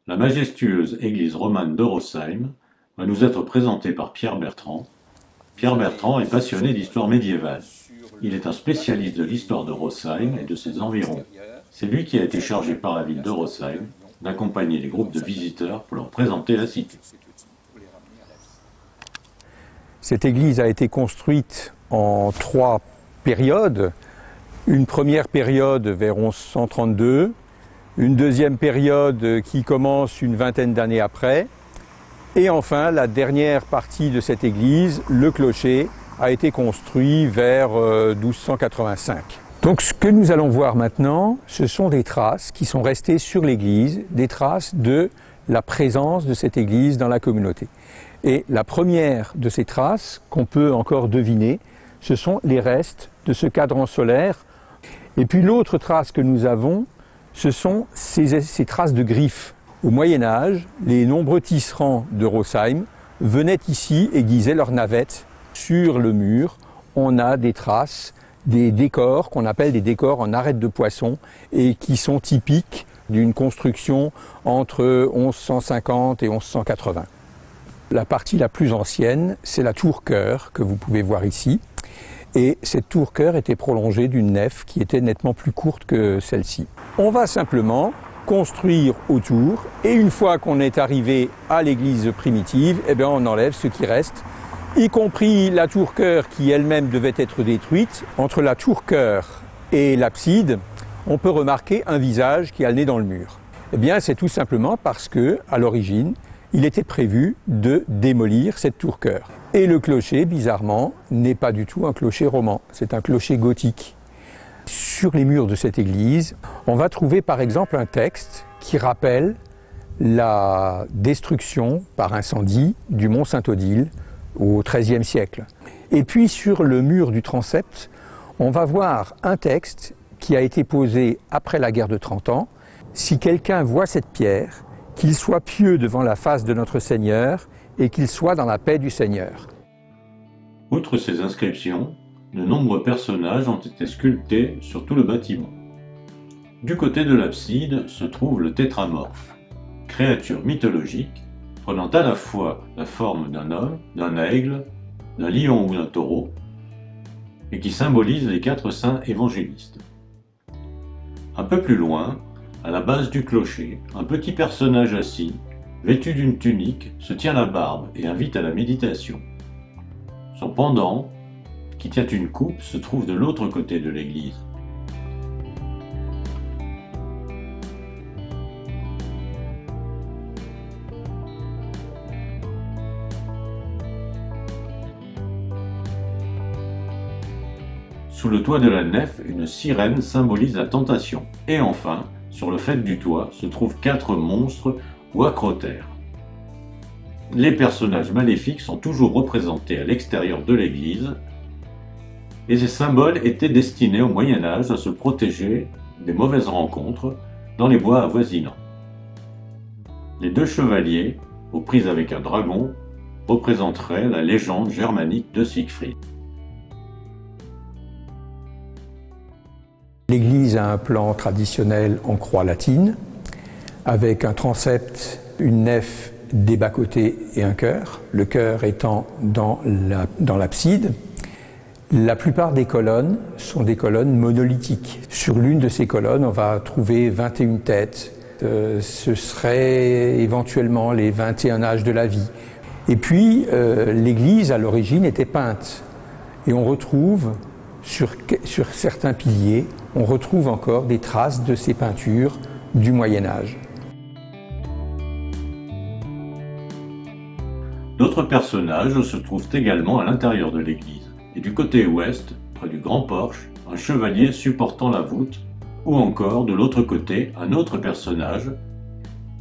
La majestueuse église romane de Rosheim va nous être présentée par Pierre Bertrand. Pierre Bertrand est passionné d'histoire médiévale. Il est un spécialiste de l'histoire de Rosheim et de ses environs. C'est lui qui a été chargé par la ville de Rosheim d'accompagner les groupes de visiteurs pour leur présenter la cité. Cette église a été construite en 3 périodes. Une première période vers 1132, une deuxième période qui commence une vingtaine d'années après, et enfin la dernière partie de cette église, le clocher, a été construit vers 1285. Donc ce que nous allons voir maintenant, ce sont des traces qui sont restées sur l'église, des traces de la présence de cette église dans la communauté. Et la première de ces traces qu'on peut encore deviner, ce sont les restes de ce cadran solaire. Et puis l'autre trace que nous avons, ce sont ces traces de griffes. Au Moyen-Âge, les nombreux tisserands de Rosheim venaient ici aiguiser leurs navettes. Sur le mur, on a des traces, des décors qu'on appelle des décors en arêtes de poisson et qui sont typiques d'une construction entre 1150 et 1180. La partie la plus ancienne, c'est la tour-chœur que vous pouvez voir ici. Et cette tour-chœur était prolongée d'une nef qui était nettement plus courte que celle-ci. On va simplement construire autour, et une fois qu'on est arrivé à l'église primitive, eh bien on enlève ce qui reste, y compris la tour-chœur qui elle-même devait être détruite. Entre la tour-chœur et l'abside, on peut remarquer un visage qui a le nez dans le mur. Eh bien c'est tout simplement parce que, à l'origine, il était prévu de démolir cette tour-chœur. Et le clocher, bizarrement, n'est pas du tout un clocher roman, c'est un clocher gothique. Sur les murs de cette église, on va trouver par exemple un texte qui rappelle la destruction par incendie du mont Saint-Odile au XIIIe siècle. Et puis sur le mur du transept, on va voir un texte qui a été posé après la guerre de 30 ans. Si quelqu'un voit cette pierre, qu'il soit pieux devant la face de notre Seigneur et qu'il soit dans la paix du Seigneur. Outre ces inscriptions, de nombreux personnages ont été sculptés sur tout le bâtiment. Du côté de l'abside se trouve le tétramorphe, créature mythologique prenant à la fois la forme d'un homme, d'un aigle, d'un lion ou d'un taureau, et qui symbolise les 4 saints évangélistes. Un peu plus loin, à la base du clocher, un petit personnage assis, vêtu d'une tunique, se tient la barbe et invite à la méditation. Son pendant, qui tient une coupe, se trouve de l'autre côté de l'église. Sous le toit de la nef, une sirène symbolise la tentation. Et enfin, sur le faîte du toit se trouvent 4 monstres ou acrotères. Les personnages maléfiques sont toujours représentés à l'extérieur de l'église, et ces symboles étaient destinés au Moyen-Âge à se protéger des mauvaises rencontres dans les bois avoisinants. Les 2 chevaliers, aux prises avec un dragon, représenteraient la légende germanique de Siegfried. L'église a un plan traditionnel en croix latine, avec un transept, une nef, des bas-côtés et un chœur, le chœur étant dans l'abside. La plupart des colonnes sont des colonnes monolithiques. Sur l'une de ces colonnes, on va trouver 21 têtes. Ce seraient éventuellement les 21 âges de la vie. Et puis, l'église, à l'origine, était peinte. Et on retrouve, sur certains piliers, on retrouve encore des traces de ces peintures du Moyen-Âge. D'autres personnages se trouvent également à l'intérieur de l'église, et du côté ouest, près du grand porche, un chevalier supportant la voûte, ou encore de l'autre côté, un autre personnage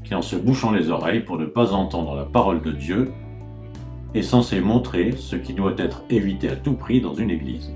qui, en se bouchant les oreilles pour ne pas entendre la parole de Dieu, est censé montrer ce qui doit être évité à tout prix dans une église.